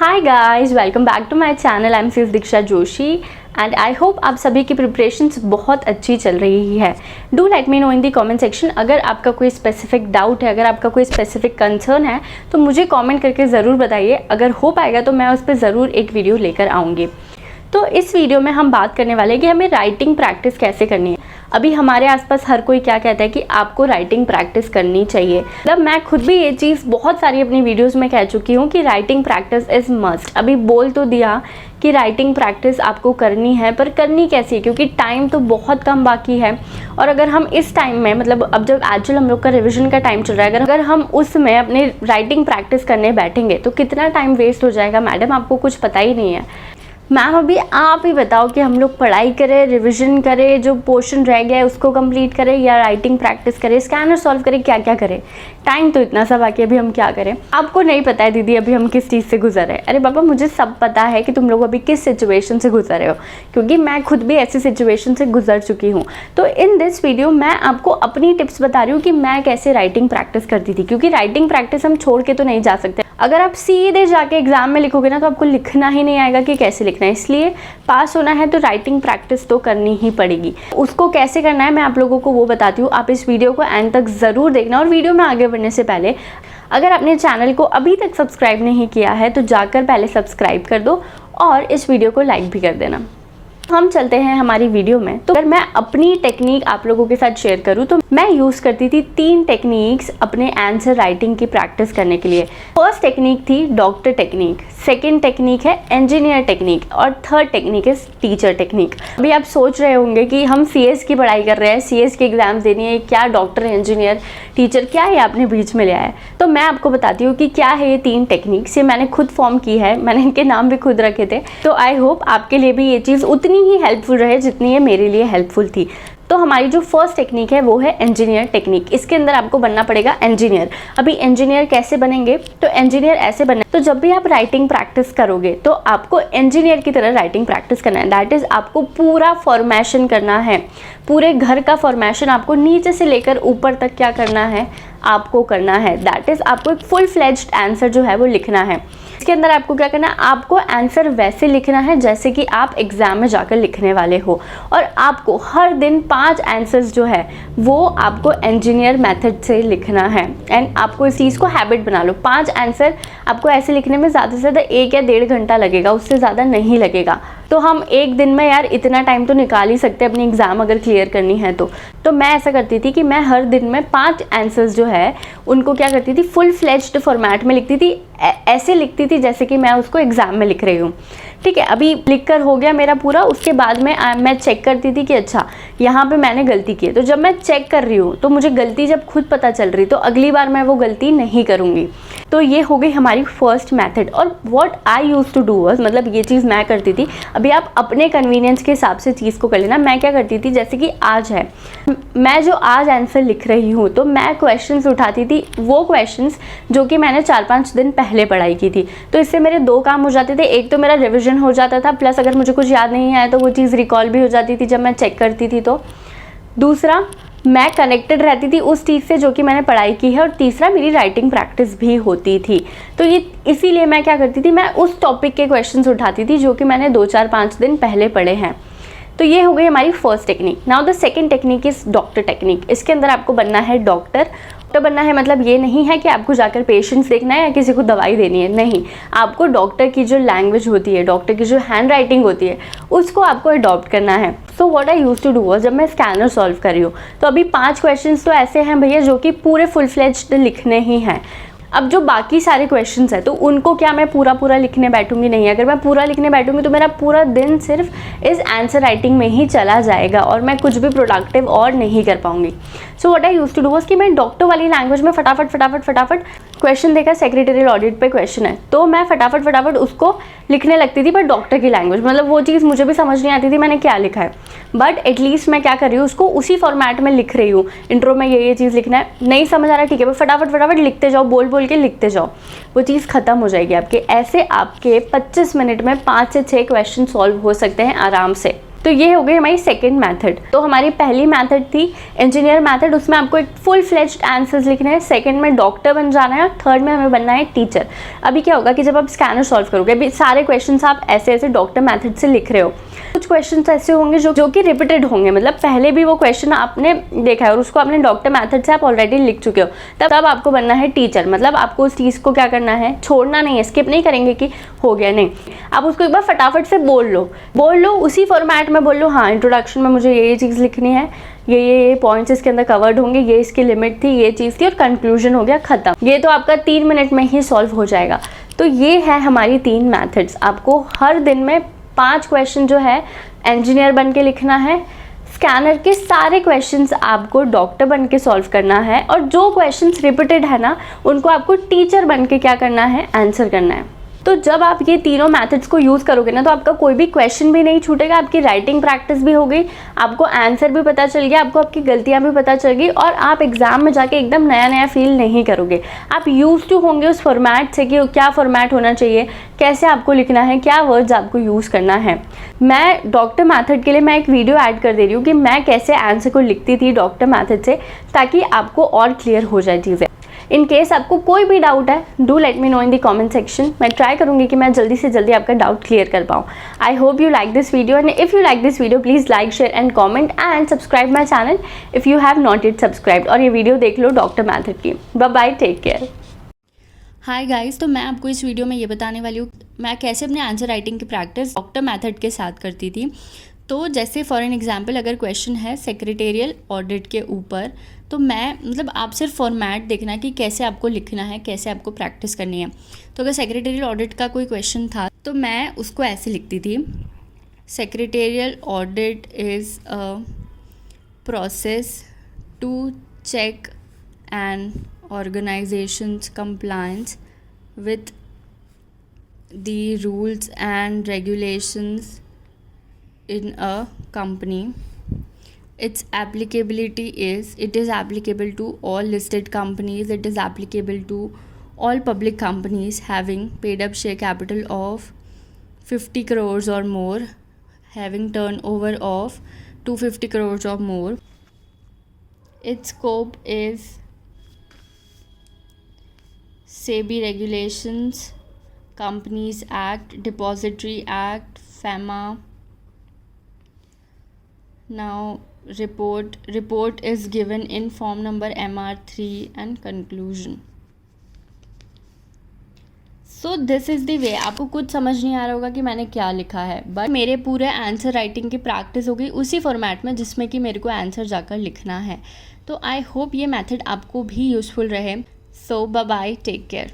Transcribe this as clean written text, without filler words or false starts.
Hi guys, welcome back to my channel. I am sis Diksha Joshi and I hope आप सभी की preparations बहुत अच्छी चल रही है। Do let me know in the comment section अगर आपका कोई स्पेसिफिक डाउट है, अगर आपका कोई स्पेसिफिक कंसर्न है तो मुझे कमेंट करके ज़रूर बताइए। अगर हो पाएगा तो मैं उस पर ज़रूर एक वीडियो लेकर आऊँगी। तो इस वीडियो में हम बात करने वाले हैं कि हमें राइटिंग प्रैक्टिस कैसे करनी है। अभी हमारे आसपास हर कोई क्या कहता है कि आपको राइटिंग प्रैक्टिस करनी चाहिए। मतलब मैं खुद भी ये चीज़ बहुत सारी अपनी वीडियोस में कह चुकी हूँ कि राइटिंग प्रैक्टिस इज़ मस्ट। अभी बोल तो दिया कि राइटिंग प्रैक्टिस आपको करनी है, पर करनी कैसी है, क्योंकि टाइम तो बहुत कम बाकी है। और अगर हम इस टाइम में, मतलब अब जब एक्चुअल हम लोग का रिविजन का टाइम चल रहा है, अगर हम उसमें अपने राइटिंग प्रैक्टिस करने बैठेंगे तो कितना टाइम वेस्ट हो जाएगा मैडम, आपको कुछ पता ही नहीं है। मैम अभी आप ही बताओ कि हम लोग पढ़ाई करें, रिवीजन करें, जो पोर्शन रह गया है उसको कंप्लीट करें, या राइटिंग प्रैक्टिस करें, स्कैनर सॉल्व करें, क्या क्या करें। टाइम तो इतना सा बाकी, अभी हम क्या करें। आपको नहीं पता है दीदी अभी हम किस चीज़ से गुजर रहे हैं। अरे बाबा, मुझे सब पता है कि तुम लोग अभी किस सिचुएशन से गुजर रहे हो, क्योंकि मैं खुद भी ऐसी सिचुएशन से गुजर चुकी हूँ। तो इन दिस वीडियो मैं आपको अपनी टिप्स बता रही हूँ कि मैं कैसे राइटिंग प्रैक्टिस करती थी, क्योंकि राइटिंग प्रैक्टिस हम छोड़ के तो नहीं जा सकते। अगर आप सीधे जाके एग्जाम में लिखोगे ना तो आपको लिखना ही नहीं आएगा कि कैसे लिखना है। इसलिए पास होना है तो राइटिंग प्रैक्टिस तो करनी ही पड़ेगी। उसको कैसे करना है मैं आप लोगों को वो बताती हूँ। आप इस वीडियो को एंड तक ज़रूर देखना। और वीडियो में आगे बढ़ने से पहले अगर आपने चैनल को अभी तक सब्सक्राइब नहीं किया है तो जाकर पहले सब्सक्राइब कर दो और इस वीडियो को लाइक भी कर देना। हम चलते हैं हमारी वीडियो में। तो अगर मैं अपनी टेक्निक आप लोगों के साथ शेयर करूं तो मैं यूज़ करती थी 3 टेक्निक्स अपने आंसर राइटिंग की प्रैक्टिस करने के लिए। फर्स्ट टेक्निक थी डॉक्टर टेक्निक, सेकंड टेक्निक है इंजीनियर टेक्निक और थर्ड टेक्निक है टीचर टेक्निक। अभी आप सोच रहे होंगे कि हम सीएस की पढ़ाई कर रहे हैं, सीएस की एग्जाम्स देनी है, क्या डॉक्टर, इंजीनियर, टीचर, क्या ये आपने बीच में लिया है। तो मैं आपको बताती हूँ कि क्या है ये 3 टेक्निक्स। ये मैंने खुद फॉर्म की है, मैंने इनके नाम भी खुद रखे थे। तो आई होप आपके लिए भी ये चीज़ उतनी ही हेल्पफुल रहे जितनी ये मेरे लिए हेल्पफुल थी। तो हमारी जो फर्स्ट टेक्निक है वो है इंजीनियर टेक्निक। इसके अंदर आपको बनना पड़ेगा इंजीनियर। अभी इंजीनियर कैसे बनेंगे, तो इंजीनियर ऐसे बनना, तो जब भी आप राइटिंग प्रैक्टिस करोगे तो आपको इंजीनियर की तरह राइटिंग प्रैक्टिस करना है। दैट इज़ आपको पूरा फॉर्मेशन करना है, पूरे घर का फॉर्मेशन आपको नीचे से लेकर ऊपर तक क्या करना है, आपको करना है। दैट इज़ आपको एक फुल फ्लेज्ड आंसर जो है वो लिखना है। इसके अंदर आपको क्या करना है, आपको आंसर वैसे लिखना है जैसे कि आप एग्जाम में जाकर लिखने वाले हो। और आपको हर दिन 5 आंसर्स जो है वो आपको इंजीनियर मेथड से लिखना है। एंड आपको इस चीज़ को हैबिट बना लो। 5 आंसर आपको ऐसे लिखने में ज़्यादा से ज़्यादा 1 या 1.5 घंटा लगेगा, उससे ज़्यादा नहीं लगेगा। तो हम एक दिन में यार इतना टाइम तो निकाल ही सकते हैं अपनी एग्ज़ाम अगर क्लियर करनी है तो मैं ऐसा करती थी कि मैं हर दिन में 5 आंसर्स जो है उनको क्या करती थी, फुल फ्लेज्ड फॉर्मेट में लिखती थी। ऐसे लिखती थी जैसे कि मैं उसको एग्ज़ाम में लिख रही हूँ। ठीक है, अभी लिख कर हो गया मेरा पूरा। उसके बाद में मैं चेक करती थी कि अच्छा यहाँ पे मैंने गलती की है। तो जब मैं चेक कर रही हूँ तो मुझे गलती जब खुद पता चल रही तो अगली बार मैं वो गलती नहीं करूँगी। तो ये हो गई हमारी फर्स्ट मेथड। और what I used to do was, मतलब ये चीज़ मैं करती थी। अभी आप अपने कन्वीनियंस के हिसाब से चीज़ को कर लेना। मैं क्या करती थी, जैसे कि आज है, मैं जो आज आंसर लिख रही हूँ तो मैं क्वेश्चंस उठाती थी, वो क्वेश्चंस जो कि मैंने 4-5 दिन पहले पढ़ाई की थी। तो इससे मेरे 2 काम हो जाते थे। एक तो मेरा रिविजन हो जाता था, प्लस अगर मुझे कुछ याद नहीं आया तो वो चीज़ रिकॉल भी हो जाती थी जब मैं चेक करती थी। तो दूसरा, मैं कनेक्टेड रहती थी उस चीज़ से जो कि मैंने पढ़ाई की है। और तीसरा, मेरी राइटिंग प्रैक्टिस भी होती थी। तो ये इसीलिए मैं क्या करती थी, मैं उस टॉपिक के क्वेश्चंस उठाती थी जो कि मैंने 2-4-5 दिन पहले पढ़े हैं। तो ये हो गई हमारी first technique. Now the second technique is doctor technique. इसके अंदर आपको बनना है डॉक्टर। डॉक्टर बनना है मतलब ये नहीं है कि आपको जाकर पेशेंट्स देखना है या किसी को दवाई देनी है, नहीं। आपको डॉक्टर की जो लैंग्वेज होती है, डॉक्टर की जो हैंड राइटिंग होती है, उसको आपको अडॉप्ट करना है। So what I used to do was, जब मैं स्कैनर सॉल्व कर रही हूँ तो अभी 5 क्वेश्चंस तो ऐसे हैं भैया जो कि पूरे फुल फ्लेज्ड लिखने ही हैं। अब जो बाकी सारे क्वेश्चंस हैं तो उनको क्या मैं पूरा लिखने बैठूंगी, नहीं। अगर मैं पूरा लिखने बैठूंगी तो मेरा पूरा दिन सिर्फ इस आंसर राइटिंग में ही चला जाएगा और मैं कुछ भी प्रोडक्टिव और नहीं कर पाऊंगी। So what I used to do was कि मैं डॉक्टर वाली लैंग्वेज में फटाफट क्वेश्चन देखा, सेक्रेटरियल ऑडिट पे क्वेश्चन है तो मैं फटाफट उसको लिखने लगती थी, पर डॉक्टर की लैंग्वेज। मतलब वो चीज़ मुझे भी समझ नहीं आती थी मैंने क्या लिखा है, बट एटलीस्ट मैं क्या कर रही हूँ, उसको उसी फॉर्मेट में लिख रही हूँ। इंट्रो में ये चीज़ लिखना है, नहीं समझ आ रहा, ठीक है, पर फटाफट लिखते जाओ, बोल के लिखते जाओ, वो चीज़ ख़त्म हो जाएगी आपके। ऐसे आपके 25 मिनट में 5 से 6 क्वेश्चन सॉल्व हो सकते हैं आराम से। तो ये हो गई हमारी सेकेंड मैथड। तो हमारी पहली मैथड थी इंजीनियर मैथड, उसमें आपको एक फुल फ्लेज्ड आंसर्स लिखने हैं, सेकंड में डॉक्टर बन जाना है और थर्ड में हमें बनना है टीचर। अभी क्या होगा कि जब आप स्कैनर सॉल्व करोगे, अभी सारे क्वेश्चंस आप ऐसे ऐसे डॉक्टर मैथड से लिख रहे हो, कुछ क्वेश्चंस ऐसे होंगे जो कि रिपीटेड होंगे, मतलब पहले भी वो क्वेश्चन आपने देखा है और उसको आपने डॉक्टर मैथड से आप ऑलरेडी लिख चुके हो। तब आपको बनना है टीचर, मतलब आपको उस चीज़ को क्या करना है, छोड़ना नहीं है, स्किप नहीं करेंगे कि हो गया, नहीं, आप उसको एक बार फटाफट से बोल लो, उसी फॉर्मेट में बोल लो। हाँ, इंट्रोडक्शन में मुझे ये चीज़ लिखनी है, ये पॉइंट्स इसके अंदर कवर्ड होंगे, ये इसकी लिमिट थी, ये चीज़ थी, और कंक्लूजन हो गया ख़त्म। ये तो आपका 3 मिनट में ही सॉल्व हो जाएगा। तो ये है हमारी 3 मैथड्स। आपको हर दिन में 5 क्वेश्चन जो है इंजीनियर बन के लिखना है, स्कैनर के सारे क्वेश्चंस आपको डॉक्टर बन के सॉल्व करना है, और जो क्वेश्चंस रिपीटेड है ना उनको आपको टीचर बन के क्या करना है, आंसर करना है। तो जब आप ये तीनों मेथड्स को यूज़ करोगे ना तो आपका कोई भी क्वेश्चन भी नहीं छूटेगा, आपकी राइटिंग प्रैक्टिस भी हो गई, आपको आंसर भी पता चल गया, आपको आपकी गलतियां भी पता चल गई, और आप एग्जाम में जाके एकदम नया नया फील नहीं करोगे। आप यूज टू होंगे उस फॉर्मेट से कि क्या फॉर्मेट होना चाहिए, कैसे आपको लिखना है, क्या वर्ड्स आपको यूज़ करना है। मैं डॉक्टर मैथड के लिए मैं एक वीडियो ऐड कर दे रही हूँ कि मैं कैसे आंसर को लिखती थी डॉक्टर मैथड से, ताकि आपको और क्लियर हो जाए चीज़ें। इन केस आपको कोई भी डाउट है, do let me know in the comment section. मैं ट्राई करूंगी कि मैं जल्दी से जल्दी आपका डाउट क्लियर कर पाऊँ। I hope you like this video, and if you like this video please like, share and comment and subscribe my channel if you have not it subscribed. और ये वीडियो देख लो डॉक्टर मैथड की। Bye bye, take care. Hi guys, तो मैं आपको इस video में ये बताने वाली हूँ मैं कैसे अपने आंसर राइटिंग की प्रैक्टिस डॉक्टर मैथड के साथ करती थी। तो जैसे फॉर एन एग्जांपल अगर क्वेश्चन है सेक्रेटेरियल ऑडिट के ऊपर, तो मैं मतलब आप सिर्फ फॉर्मेट देखना कि कैसे आपको लिखना है, कैसे आपको प्रैक्टिस करनी है। तो अगर सेक्रेटेरियल ऑडिट का कोई क्वेश्चन था तो मैं उसको ऐसे लिखती थी, secretarial audit is a process to check an organization's compliance with the rules and regulations in a company. Its applicability is, it is applicable to all listed companies, it is applicable to all public companies having paid up share capital of 50 crores or more, having turnover of 250 crores or more. Its scope is SEBI regulations, Companies Act, Depository Act, FEMA. Now report is given in form number MR3 and conclusion. So this is the way। आपको कुछ समझ नहीं आ रहा होगा कि मैंने क्या लिखा है, बट मेरे पूरे आंसर राइटिंग की प्रैक्टिस हो गई उसी फॉर्मेट में जिसमें कि मेरे को आंसर जाकर लिखना है। तो आई होप ये मेथड आपको भी यूज़फुल रहे। सो बाय बाय, टेक केयर।